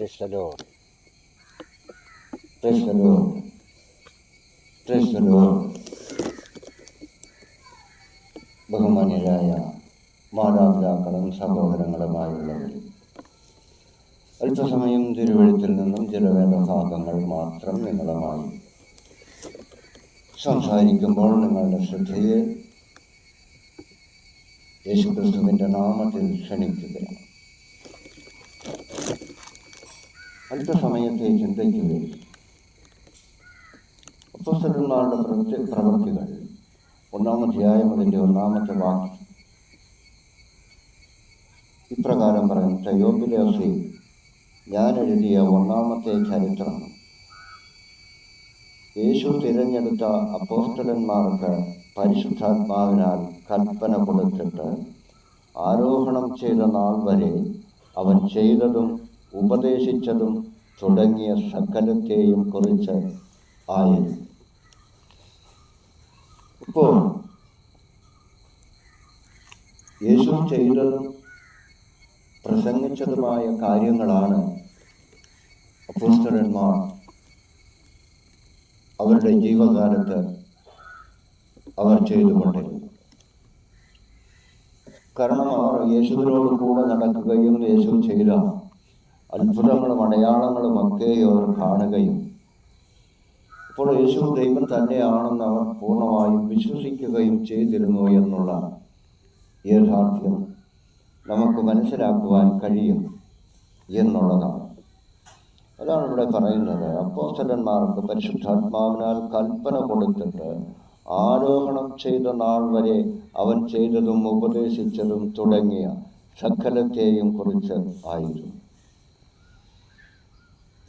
Praise the Lord. Praise the Lord. Praise the Lord. ബഹുമാന്യരായ മാതാപിതാക്കളും സഹോദരങ്ങളുമായുള്ളവർ, അല്പസമയം തിരുവെഴുത്തിൽ നിന്നും ചില വേദഭാഗങ്ങൾ മാത്രം നിങ്ങളുമായി സംസാരിക്കുമ്പോൾ നിങ്ങളുടെ ശ്രദ്ധയെ യേശുക്രിസ്തുവിൻ്റെ നാമത്തിൽ ക്ഷണിക്കുകയാണ്. അല്പസമയത്തെ ചിന്തയ്ക്കുകയും അപ്പോസ്തലന്മാരുടെ പ്രവൃത്തികൾ 1-ാം അധ്യായം അതിൻ്റെ 1-ാമത്തെ വാക്യം ഇപ്രകാരം പറയും: തെയോഫിലോസേ, ഞാൻ എഴുതിയ 1-ാമത്തെ ചരിത്രം യേശു തിരഞ്ഞെടുത്ത അപ്പോസ്തലന്മാർക്ക് പരിശുദ്ധാത്മാവിനാൽ കൽപ്പന കൊടുത്തിട്ട് ആരോഹണം ചെയ്ത നാൾ വരെ അവൻ ചെയ്തതും ഉപദേശിച്ചതും തുടങ്ങിയ സകലത്തെയും കുറിച്ച് ആയിരുന്നു. ഇപ്പോൾ യേശു ചെയ്തതും പ്രസംഗിച്ചതുമായ കാര്യങ്ങളാണ് അപ്പോസ്തലന്മാർ അവരുടെ ജീവകാലത്ത് അവർ ചെയ്തുകൊണ്ടിരുന്നു. കാരണം അവർ യേശുവിനോട് കൂടെ നടക്കുകയും യേശു ചെയ്ത അത്ഭുതങ്ങളും അടയാളങ്ങളും ഒക്കെ അവർ കാണുകയും അപ്പോൾ യേശു ദൈവം തന്നെയാണെന്ന് അവർ പൂർണ്ണമായും വിശ്വസിക്കുകയും ചെയ്തിരുന്നു എന്നുള്ള യാഥാർത്ഥ്യം നമുക്ക് മനസ്സിലാക്കുവാൻ കഴിയും എന്നുള്ളതാണ്. അതാണ് ഇവിടെ പറയുന്നത്. അപ്പോസ്തലന്മാർക്ക് പരിശുദ്ധാത്മാവിനാൽ കൽപ്പന കൊടുത്തിട്ട് ആരോഹണം ചെയ്ത നാൾ വരെ അവൻ ചെയ്തതും ഉപദേശിച്ചതും തുടങ്ങിയ സകലത്തെയും കുറിച്ച് ആയിരുന്നു.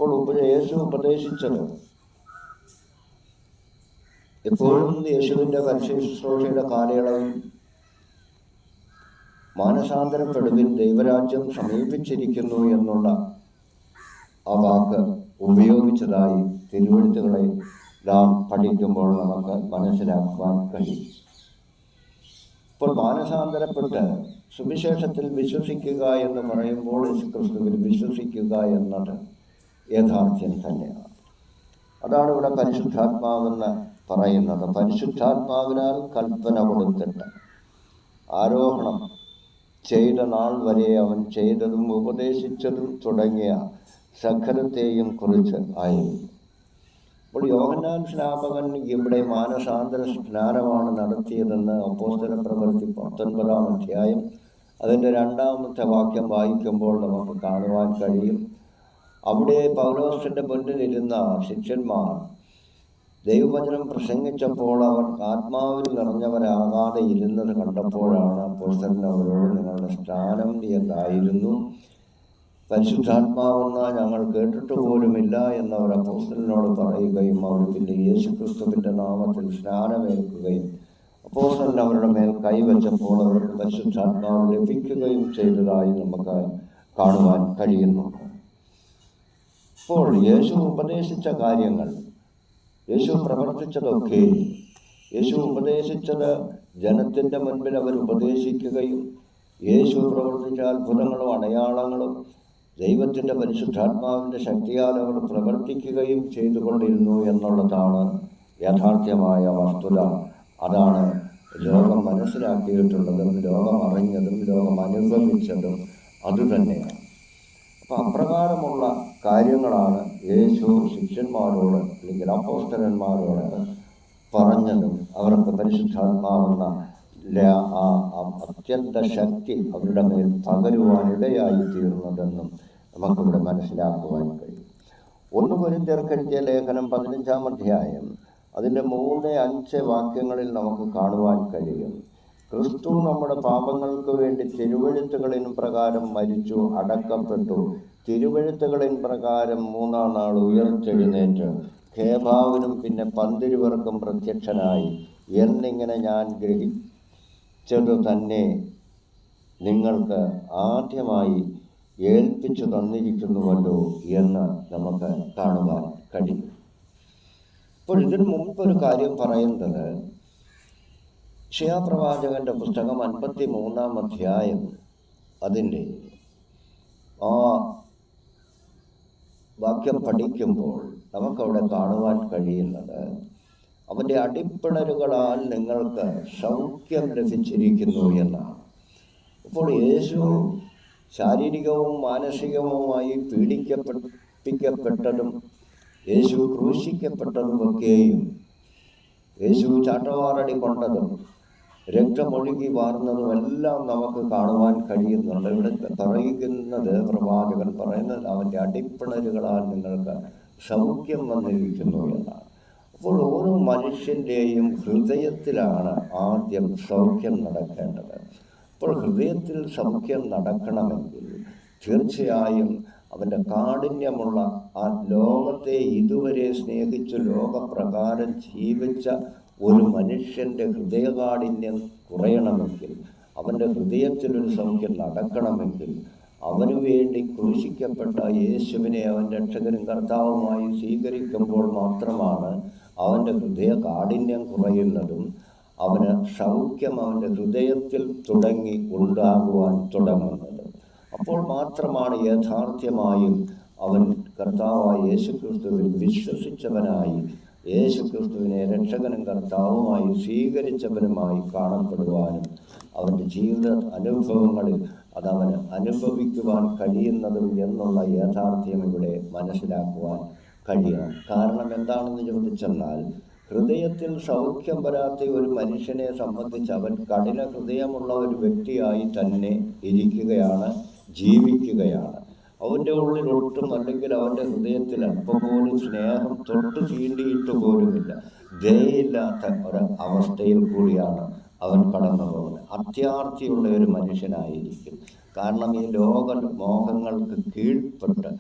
ഇപ്പോൾ യേശു ഉപദേശിച്ചത് എപ്പോഴും യേശുവിൻ്റെ പരസ്യ ശുശ്രൂഷയുടെ കാലയളവിൽ മാനസാന്തരപ്പെടുവിൻ, ദൈവരാജ്യം സമീപിച്ചിരിക്കുന്നു എന്നുള്ള ആ വാക്ക് ഉപയോഗിച്ചതായി തിരുവെഴുത്തുകളെ നാം പഠിക്കുമ്പോൾ നമുക്ക് മനസ്സിലാക്കുവാൻ കഴിയും. ഇപ്പോൾ മാനസാന്തരപ്പെട്ട് സുവിശേഷത്തിൽ വിശ്വസിക്കുക എന്ന് പറയുമ്പോൾ യേശുക്രിസ്തുവിൽ വിശ്വസിക്കുക എന്നത് യാഥാർത്ഥ്യം തന്നെയാണ്. അതാണ് ഇവിടെ പരിശുദ്ധാത്മാവെന്ന് പറയുന്നത്. പരിശുദ്ധാത്മാവിനാൽ കൽപ്പന കൊടുത്തിട്ട് ആരോഹണം ചെയ്ത നാൾ വരെ അവൻ ചെയ്തതും ഉപദേശിച്ചതും തുടങ്ങിയ സകലത്തെയും കുറിച്ച് ആയിരുന്നു. അപ്പോൾ യോഹന്നാൻ സ്നാപകൻ ഇവിടെ മാനസാന്തര സ്നാനമാണ് നടത്തിയതെന്ന് അപ്പോസ്തല പ്രവൃത്തി 19-ാം അധ്യായം അതിൻ്റെ 2-ാമത്തെ വാക്യം വായിക്കുമ്പോൾ നമുക്ക് കാണുവാൻ കഴിയും. അവിടെ പൗലോസിൻ്റെ മുന്നിലിരുന്ന ശിഷ്യന്മാർ ദൈവവചനം പ്രസംഗിച്ചപ്പോൾ അവർ ആത്മാവിൽ നിറഞ്ഞവരാകാതെ ഇരുന്നത് കണ്ടപ്പോഴാണ് അപ്പോസ്തലൻ അവരോട് നിങ്ങളുടെ സ്നാനം എന്തായിരുന്നു, പരിശുദ്ധാത്മാവെന്ന് ഞങ്ങൾ കേട്ടിട്ട് പോലുമില്ല എന്നവർ അപ്പോസ്തലനോട് പറയുകയും അവർ പിന്നെ യേശുക്രിസ്തുവിൻ്റെ നാമത്തിൽ സ്നാനമേൽക്കുകയും അപ്പോസ്തലൻ അവരുടെ മേൽ കൈവച്ചപ്പോൾ അവർക്ക് പരിശുദ്ധാത്മാവ് ലഭിക്കുകയും ചെയ്തതായി നമുക്ക് കാണുവാൻ കഴിയുന്നുണ്ട്. അപ്പോൾ യേശു ഉപദേശിച്ച കാര്യങ്ങൾ, യേശു പ്രവർത്തിച്ചതൊക്കെ, യേശു ഉപദേശിച്ചത് ജനത്തിൻ്റെ മുൻപിൽ അവർ ഉപദേശിക്കുകയും യേശു പ്രവർത്തിച്ച അത്ഭുതങ്ങളും അടയാളങ്ങളും ദൈവത്തിൻ്റെ പരിശുദ്ധാത്മാവിൻ്റെ ശക്തിയാൽ അവർ പ്രവർത്തിക്കുകയും ചെയ്തുകൊണ്ടിരുന്നു എന്നുള്ളതാണ് യാഥാർത്ഥ്യമായ വസ്തുത. അതാണ് ലോകം മനസ്സിലാക്കിയിട്ടുള്ളതും ലോകം അറിഞ്ഞതും ലോകം അനുഭവിച്ചതും അതുതന്നെയാണ്. അപ്പം അപ്രകാരമുള്ള കാര്യങ്ങളാണ് യേശു ശിഷ്യന്മാരോട് അല്ലെങ്കിൽ അപ്പോസ്തലന്മാരോട് പറഞ്ഞതും അവർക്ക് പരിശുദ്ധാത്മാവെന്ന അത്യന്ത ശക്തി അവരുടെ മേൽ പകരുവാനിടയായി തീർന്നതെന്നും നമുക്കിവിടെ മനസ്സിലാക്കുവാൻ കഴിയും. 1 കൊരിന്ത്യർക്ക് എഴുതിയ ലേഖനം 15-ാം അധ്യായം അതിൻ്റെ 3-5 വാക്യങ്ങളിൽ നമുക്ക് കാണുവാൻ കഴിയും: ക്രിസ്തു നമ്മുടെ പാപങ്ങൾക്ക് വേണ്ടി തിരുവെഴുത്തുകളിൻ പ്രകാരം മരിച്ചു, അടക്കപ്പെട്ടു, തിരുവെഴുത്തുകളിൻ പ്രകാരം 3-ാം നാൾ ഉയർത്തെഴുന്നേറ്റ് ഖേബാവിനും പിന്നെ 12 പേർക്കും പ്രത്യക്ഷനായി എന്നിങ്ങനെ ഞാൻ ഗ്രഹിച്ചതു തന്നെ നിങ്ങൾക്ക് ആദ്യമായി ഏൽപ്പിച്ചു തന്നിരിക്കുന്നുവല്ലോ എന്ന് നമുക്ക് കാണുവാൻ കഴിയും. അപ്പോൾ ഇതിനു മുമ്പൊരു കാര്യം പറയുന്നത് യശയ്യാപ്രവാചകന്റെ പുസ്തകം 53-ാം അധ്യായം അതിൻ്റെ വാക്യം പഠിക്കുമ്പോൾ നമുക്കവിടെ കാണുവാൻ കഴിയുന്നത് അവൻ്റെ അടിപ്പിണരുകളാൽ നിങ്ങൾക്ക് സൗഖ്യം ലഭിച്ചിരിക്കുന്നു എന്നാണ്. അപ്പോൾ യേശു ശാരീരികവും മാനസികവുമായി പീഡിപ്പിക്കപ്പെട്ടതും യേശു ക്രൂശിക്കപ്പെട്ടതുമൊക്കെയും യേശു ചാട്ടവാറടി കൊണ്ടതും രക്തമൊഴുകി വാർന്നതുമെല്ലാം നമുക്ക് കാണുവാൻ കഴിയുന്നുണ്ട്. ഇവിടെ പറയുന്നത്, പ്രവാചകൻ പറയുന്നത് അവൻ്റെ അടിപ്പിണരുകളാൽ നിങ്ങൾക്ക് സൗഖ്യം വന്നിരിക്കുന്നു എന്നാണ്. അപ്പോൾ ഓരോ മനുഷ്യൻ്റെയും ഹൃദയത്തിലാണ് ആദ്യം സൗഖ്യം നടക്കേണ്ടത്. അപ്പോൾ ഹൃദയത്തിൽ സൗഖ്യം നടക്കണമെങ്കിൽ തീർച്ചയായും അവൻ്റെ കാഠിന്യമുള്ള ആ ലോകത്തെ ഇതുവരെ സ്നേഹിച്ച് ലോകപ്രകാരം ജീവിച്ച ഒരു മനുഷ്യൻ്റെ ഹൃദയകാഠിന്യം കുറയണമെങ്കിൽ, അവൻ്റെ ഹൃദയത്തിലൊരു സൗഖ്യം നടക്കണമെങ്കിൽ, അവന് വേണ്ടി ക്രൂശിക്കപ്പെട്ട യേശുവിനെ അവൻ രക്ഷകനും കർത്താവുമായി സ്വീകരിക്കുമ്പോൾ മാത്രമാണ് അവൻ്റെ ഹൃദയ കാഠിന്യം കുറയുന്നതും അവന് സൗഖ്യം അവൻ്റെ ഹൃദയത്തിൽ തുടങ്ങി ഉണ്ടാകുവാൻ തുടങ്ങുന്നത്. അപ്പോൾ മാത്രമാണ് യാഥാർത്ഥ്യമായും അവൻ കർത്താവായ യേശുക്രിസ്തുവിൽ വിശ്വസിച്ചവനായി, യേശുക്രിസ്തുവിനെ രക്ഷകനും കർത്താവുമായി സ്വീകരിച്ചവനുമായി കാണപ്പെടുവാനും അവൻ്റെ ജീവിത അനുഭവങ്ങളിൽ അതവന് അനുഭവിക്കുവാൻ കഴിയുന്നതും എന്നുള്ള യാഥാർത്ഥ്യം ഇവിടെ മനസ്സിലാക്കുവാൻ കഴിയണം. കാരണം എന്താണെന്ന് ചോദിച്ചെന്നാൽ, ഹൃദയത്തിൽ സൗഖ്യം വരാത്ത ഒരു മനുഷ്യനെ സംബന്ധിച്ച് അവൻ കഠിന ഹൃദയമുള്ള ഒരു വ്യക്തിയായി തന്നെ ഇരിക്കുകയാണ്, ജീവിക്കുകയാണ്. അവൻ്റെ ഉള്ളിൽ ഒട്ടും, അല്ലെങ്കിൽ അവൻ്റെ ഹൃദയത്തിൽ അല്പം പോലും സ്നേഹം തൊട്ട് തീണ്ടിയിട്ട് പോലുമില്ല, ദയയില്ലാത്ത ഒരു അവസ്ഥയിൽ കൂടിയാണ് അവൻ കടന്നു പോകുന്നത്. അത്യാർത്ഥിയുള്ള ഒരു മനുഷ്യനായിരിക്കും. കാരണം ഈ ലോക മോഹങ്ങൾക്ക് കീഴ്പ്പെട്ട്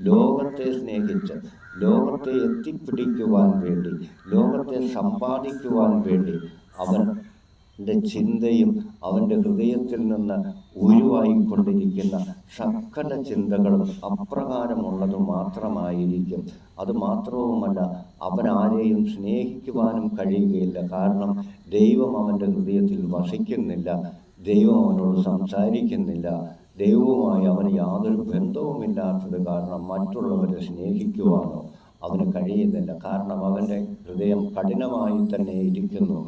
ലോകത്തെ സ്നേഹിച്ച് ലോകത്തെ എത്തിപ്പിടിക്കുവാൻ വേണ്ടി, ലോകത്തെ സമ്പാദിക്കുവാൻ വേണ്ടി അവൻ്റെ ചിന്തയും അവൻ്റെ ഹൃദയത്തിൽ നിന്ന് ഉരുവായിക്കൊണ്ടിരിക്കുന്ന സകല ചിന്തകളും അപ്രകാരമുള്ളത് മാത്രമായിരിക്കും. അത് മാത്രവുമല്ല, അവനാരെയും സ്നേഹിക്കുവാനും കഴിയുകയില്ല. കാരണം ദൈവം അവൻ്റെ ഹൃദയത്തിൽ വസിക്കുന്നില്ല, ദൈവം അവനോട് സംസാരിക്കുന്നില്ല, ദൈവവുമായി അവന് യാതൊരു ബന്ധവുമില്ലാത്തത് കാരണം മറ്റുള്ളവരെ സ്നേഹിക്കുവാനോ അവന് കഴിയുന്നില്ല. കാരണം അവൻ്റെ ഹൃദയം കഠിനമായി തന്നെ ഇരിക്കുന്നു.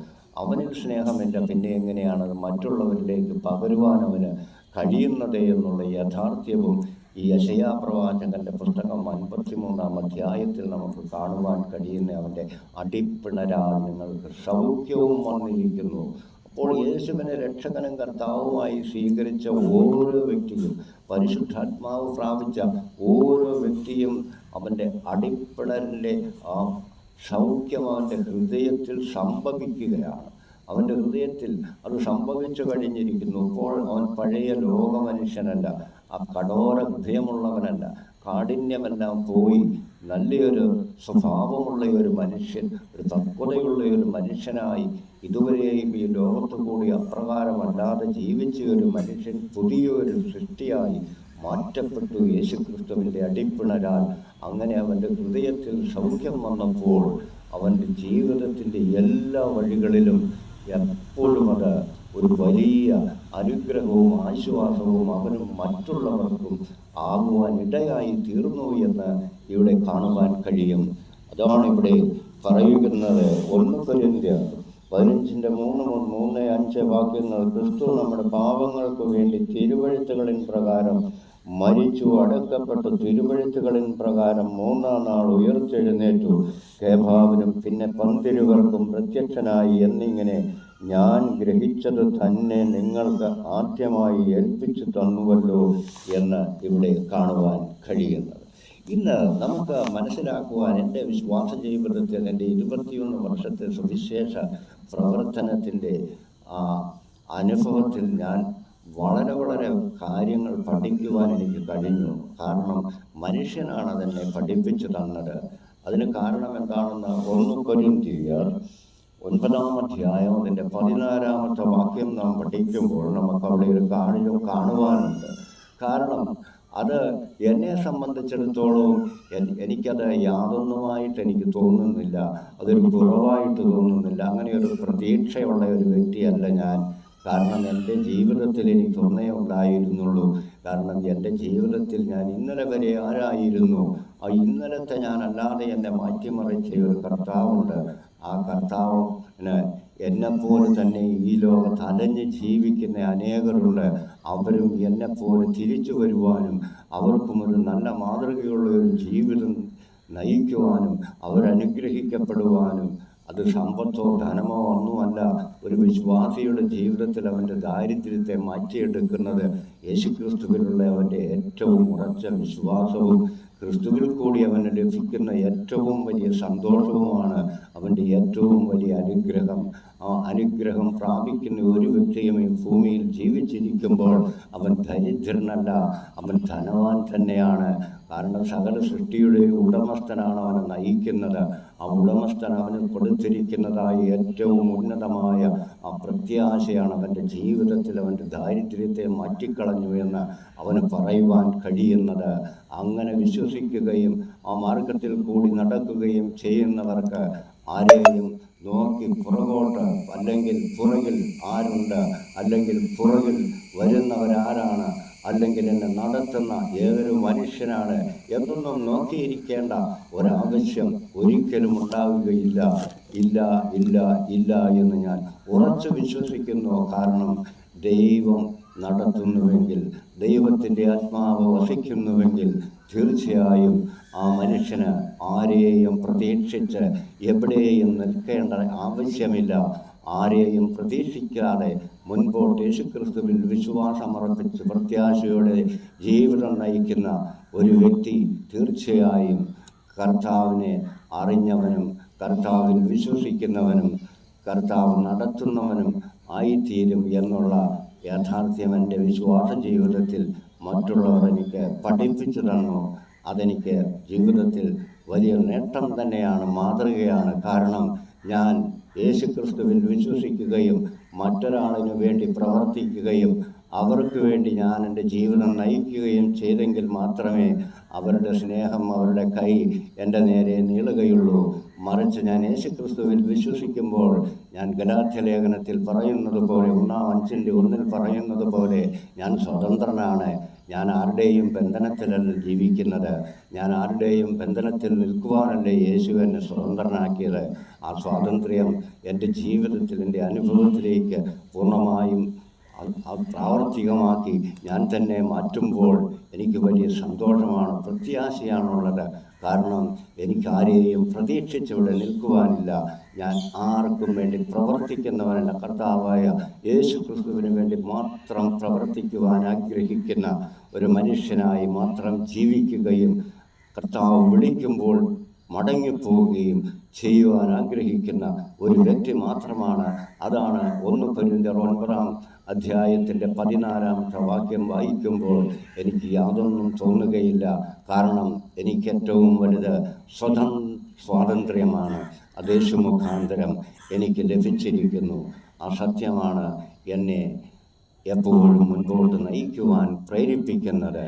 അവനിൽ സ്നേഹമില്ല, പിന്നെ എങ്ങനെയാണത് മറ്റുള്ളവരിലേക്ക് പകരുവാൻ അവന് കഴിയുന്നത് എന്നുള്ള യാഥാർത്ഥ്യവും ഈ യെശയ്യാ പ്രവാചകന്റെ പുസ്തകം 53-ാം അധ്യായത്തിൽ നമുക്ക് കാണുവാൻ കഴിയുന്ന അവൻ്റെ അടിപ്പിണരാൽ നിങ്ങൾക്ക് സൗഖ്യവും വന്നിരിക്കുന്നു. അപ്പോൾ യേശുവിനെ രക്ഷകനും കർത്താവുമായി സ്വീകരിച്ച ഓരോ വ്യക്തിയും, പരിശുദ്ധാത്മാവ് പ്രാപിച്ച ഓരോ വ്യക്തിയും അവൻ്റെ അടിപ്പിണരിൻ്റെ ആ സൗഖ്യം അവൻ്റെ ഹൃദയത്തിൽ സംഭവിക്കുകയാണ്. അവൻ്റെ ഹൃദയത്തിൽ അത് സംഭവിച്ചു കഴിഞ്ഞിരിക്കുന്നു. ഇപ്പോൾ അവൻ പഴയ ലോക മനുഷ്യനല്ല, ആ കഠോര ഹൃദയമുള്ളവനല്ല, കാഠിന്യമെല്ലാം പോയി നല്ലൊരു സ്വഭാവമുള്ള ഒരു മനുഷ്യൻ, ഒരു പക്വതയുള്ള ഒരു മനുഷ്യനായി, ഇതുവരെയും ഈ ലോകത്തു കൂടി അപ്രകാരമല്ലാതെ ജീവിച്ച ഒരു മനുഷ്യൻ പുതിയൊരു സൃഷ്ടിയായി മാറ്റപ്പെട്ടു യേശുക്രിസ്തുവിൻ്റെ അടിപ്പിണരാൽ. അങ്ങനെ അവൻ്റെ ഹൃദയത്തിൽ സൗഖ്യം വന്നപ്പോൾ അവൻ്റെ ജീവിതത്തിൻ്റെ എല്ലാ വഴികളിലും എപ്പോഴും അത് ഒരു വലിയ അനുഗ്രഹവും ആശ്വാസവും അവനും മറ്റുള്ളവർക്കും ആകുവാൻ ഇടയായി തീർന്നു എന്ന് ഇവിടെ കാണുവാൻ കഴിയും. അതാണ് ഇവിടെ പറയുന്നത്. 1 കൊരിന്ത്യർ 15:3-5 വാക്യങ്ങൾ, ക്രിസ്തു നമ്മുടെ പാപങ്ങൾക്ക് വേണ്ടി തിരുവെഴുത്തുകളിൻ പ്രകാരം മരിച്ചു, അടക്കപ്പെട്ടു, തിരുവെഴുത്തുകളിൻ പ്രകാരം 3-ാം നാൾ ഉയർത്തെഴുന്നേറ്റു, കേഫാവിനും പിന്നെ 12 പ്രത്യക്ഷനായി എന്നിങ്ങനെ ഞാൻ ഗ്രഹിച്ചത് തന്നെ നിങ്ങൾക്ക് ആദ്യമായി ഏൽപ്പിച്ചു തന്നുവല്ലോ എന്ന് ഇവിടെ കാണുവാൻ കഴിയുന്നത്. ഇന്ന് നമുക്ക് മനസ്സിലാക്കുവാൻ, എൻ്റെ വിശ്വാസ ജീവിതത്തിൽ, എൻ്റെ 21 വർഷത്തെ സുവിശേഷ പ്രവർത്തനത്തിൻ്റെ അനുഭവത്തിൽ ഞാൻ വളരെ കാര്യങ്ങൾ പഠിക്കുവാൻ എനിക്ക് കഴിഞ്ഞു. കാരണം മനുഷ്യനാണ് അതെന്നെ പഠിപ്പിച്ചു തന്നത്. അതിന് കാരണം എന്താണെന്ന് 1 കൊരിന്ത്യർ 9-ാം അധ്യായം അതിൻ്റെ 16-ാമത്തെ വാക്യം നാം പഠിക്കുമ്പോൾ നമുക്ക് അവിടെ ഒരു കാര്യം കാണുവാനുണ്ട്. കാരണം അത് എന്നെ സംബന്ധിച്ചിടത്തോളം എനിക്കത് യാതൊന്നുമായിട്ട് എനിക്ക് തോന്നുന്നില്ല, അതൊരു കുറവായിട്ട് തോന്നുന്നില്ല. അങ്ങനെ ഒരു പ്രതീക്ഷയുള്ള ഒരു വ്യക്തിയല്ല ഞാൻ. കാരണം എൻ്റെ ജീവിതത്തിൽ എനിക്ക് ഒന്നേ ഉണ്ടായിരുന്നുള്ളൂ, കാരണം എൻ്റെ ജീവിതത്തിൽ ഞാൻ ഇന്നലെ വരെ ആരായിരുന്നു, ആ ഇന്നലത്തെ ഞാനല്ലാതെ എന്നെ മാറ്റിമറിച്ച ഒരു കർത്താവുണ്ട്. ആ കർത്താവിന് എന്നെപ്പോലെ തന്നെ ഈ ലോകത്ത് അലഞ്ഞ് ജീവിക്കുന്ന അനേകരുണ്ട്. അവരും എന്നെപ്പോലെ തിരിച്ചു വരുവാനും അവർക്കും ഒരു നല്ല മാതൃകയുള്ള ഒരു ജീവിതം നയിക്കുവാനും അവരനുഗ്രഹിക്കപ്പെടുവാനും, അത് സമ്പത്തോ ധനമോ ഒന്നുമല്ല. ഒരു വിശ്വാസിയുടെ ജീവിതത്തിൽ അവൻ്റെ ദാരിദ്ര്യത്തെ മാറ്റിയെടുക്കുന്നത് യേശുക്രിസ്തുവിലുള്ള അവൻ്റെ ഏറ്റവും ഉറച്ച വിശ്വാസവും ക്രിസ്തുവിൽ കൂടി അവന് ലഭിക്കുന്ന ഏറ്റവും വലിയ സന്തോഷവുമാണ് അവൻ്റെ ഏറ്റവും വലിയ അനുഗ്രഹം. ആ അനുഗ്രഹം പ്രാപിക്കുന്ന ഒരു വ്യക്തിയും ഈ ഭൂമിയിൽ ജീവിച്ചിരിക്കുമ്പോൾ അവൻ ദരിദ്രനല്ല, അവൻ ധനവാൻ തന്നെയാണ്. കാരണം സകല സൃഷ്ടിയുടെ ഉടമസ്ഥനാണ് അവനെ നയിക്കുന്നത്. ആ ഉടമസ്ഥൻ അവന് കൊടുത്തിരിക്കുന്നതായ ഏറ്റവും ഉന്നതമായ ആ പ്രത്യാശയാണ് അവൻ്റെ ജീവിതത്തിൽ അവൻ്റെ ദാരിദ്ര്യത്തെ മാറ്റിക്കളഞ്ഞു എന്ന് അവന് പറയുവാൻ കഴിയുന്നത്. അങ്ങനെ വിശ്വസിക്കുകയും ആ മാർഗത്തിൽ കൂടി നടക്കുകയും ചെയ്യുന്നവർക്ക് ആരെയും നോക്കി പുറകോട്ട്, അല്ലെങ്കിൽ പുറകിൽ ആരുണ്ട്, അല്ലെങ്കിൽ പുറകിൽ വരുന്നവരാരാണ്, അല്ലെങ്കിൽ എന്നെ നടത്തുന്ന ഏതൊരു മനുഷ്യനാണ് എന്നൊന്നും നോക്കിയിരിക്കേണ്ട ഒരാവശ്യം ഒരിക്കലും ഉണ്ടാവുകയില്ല. ഇല്ല ഇല്ല ഇല്ല എന്ന് ഞാൻ ഉറച്ചു വിശ്വസിക്കുന്നു. കാരണം ദൈവം നടത്തുന്നുവെങ്കിൽ, ദൈവത്തിൻ്റെ ആത്മാവ് വസിക്കുന്നുവെങ്കിൽ തീർച്ചയായും ആ മനുഷ്യന് ആരെയും പ്രതീക്ഷിച്ച് എവിടെയും നിൽക്കേണ്ട ആവശ്യമില്ല. ആരെയും പ്രതീക്ഷിക്കാതെ മുൻപോട്ട് യേശുക്രിസ്തുവിൽ വിശ്വാസമർപ്പിച്ച് പ്രത്യാശയോടെ ജീവിതം നയിക്കുന്ന ഒരു വ്യക്തി തീർച്ചയായും കർത്താവിനെ അറിഞ്ഞവനും കർത്താവിൽ വിശ്വസിക്കുന്നവനും കർത്താവ് നടത്തുന്നവനും ആയിത്തീരും എന്നുള്ള യാഥാർത്ഥ്യം എൻ്റെ വിശ്വാസ ജീവിതത്തിൽ മറ്റുള്ളവർ എനിക്ക് പഠിപ്പിച്ചു തന്നു. അതെനിക്ക് ജീവിതത്തിൽ വലിയ നേട്ടം തന്നെയാണ്, മാതൃകയാണ്. കാരണം ഞാൻ യേശുക്രിസ്തുവിൽ വിശ്വസിക്കുകയും മറ്റൊരാളിനു വേണ്ടി പ്രവർത്തിക്കുകയും അവർക്ക് വേണ്ടി ഞാൻ എൻ്റെ ജീവിതം നയിക്കുകയും ചെയ്തെങ്കിൽ മാത്രമേ അവരുടെ സ്നേഹം, അവരുടെ കൈ എൻ്റെ നേരെ നീളുകയുള്ളൂ. മറിച്ച് ഞാൻ യേശുക്രിസ്തുവിൽ വിശ്വസിക്കുമ്പോൾ, ഞാൻ ഗലാത്യ ലേഖനത്തിൽ പറയുന്നത് പോലെ, 1:5 പറയുന്നത് പോലെ, ഞാൻ സ്വതന്ത്രനാണ്. ഞാൻ ആരുടെയും ബന്ധനത്തിലല്ല ജീവിക്കുന്നത്. ഞാൻ ആരുടെയും ബന്ധനത്തിൽ നിൽക്കുവാനല്ലേ യേശു എന്നെ സ്വതന്ത്രനാക്കിയത്. ആ സ്വാതന്ത്ര്യം എൻ്റെ ജീവിതത്തിൽ, എൻ്റെ അനുഭവത്തിലേക്ക് പൂർണ്ണമായും പ്രാവർത്തികമാക്കി ഞാൻ തന്നെ മാറ്റുമ്പോൾ എനിക്ക് വലിയ സന്തോഷമാണ്, പ്രത്യാശയാണുള്ളത്. കാരണം എനിക്ക് ആരെയും പ്രതീക്ഷിച്ചിവിടെ നിൽക്കുവാനില്ല. ഞാൻ ആർക്കും വേണ്ടി പ്രവർത്തിക്കുന്നവനല്ല, കർത്താവായ യേശു ക്രിസ്തുവിന് വേണ്ടി മാത്രം പ്രവർത്തിക്കുവാൻ ആഗ്രഹിക്കുന്ന ഒരു മനുഷ്യനായി മാത്രം ജീവിക്കുകയും കർത്താവ് വിളിക്കുമ്പോൾ മടങ്ങിപ്പോവുകയും ചെയ്യുവാൻ ആഗ്രഹിക്കുന്ന ഒരു വ്യക്തി മാത്രമാണ്. അതാണ് 1 കൊരിന്ത്യർ 9-ാം വാക്യം വായിക്കുമ്പോൾ എനിക്ക് യാതൊന്നും തോന്നുകയില്ല. കാരണം എനിക്ക് ഏറ്റവും വലുത് സ്വാതന്ത്ര്യമാണ്. അത് യേശു മുഖാന്തരം എനിക്ക് ലഭിച്ചിരിക്കുന്നു. ആ സത്യമാണ് എന്നെ എപ്പോഴും മുൻപോട്ട് നയിക്കുവാൻ പ്രേരിപ്പിക്കുന്നത്.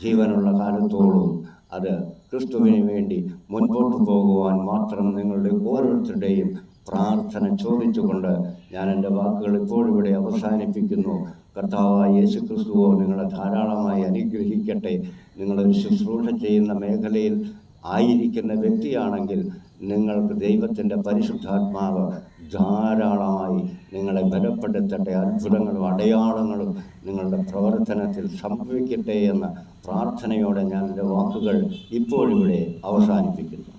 ജീവനുള്ള കാലത്തോളം അത് ക്രിസ്തുവിന് വേണ്ടി മുൻപോട്ട് പോകുവാൻ മാത്രം നിങ്ങളുടെ ഓരോരുത്തരുടെയും പ്രാർത്ഥന ചോദിച്ചുകൊണ്ട് ഞാൻ എൻ്റെ വാക്കുകൾ ഇപ്പോഴിവിടെ അവസാനിപ്പിക്കുന്നു. കർത്താവായ യേശു ക്രിസ്തുവോ നിങ്ങളെ ധാരാളമായി അനുഗ്രഹിക്കട്ടെ. നിങ്ങളൊരു ശുശ്രൂഷ ചെയ്യുന്ന മേഖലയിൽ ആയിരിക്കുന്ന വ്യക്തിയാണെങ്കിൽ നിങ്ങൾക്ക് ദൈവത്തിൻ്റെ പരിശുദ്ധാത്മാവ് ധാരാളമായി നിങ്ങളെ ബലപ്പെടുത്തട്ടെ. അത്ഭുതങ്ങളും അടയാളങ്ങളും നിങ്ങളുടെ പ്രവർത്തനത്തിൽ സംഭവിക്കട്ടെ എന്ന പ്രാർത്ഥനയോടെ ഞാൻ എൻ്റെ വാക്കുകൾ ഇപ്പോഴിവിടെ അവസാനിപ്പിക്കുന്നു.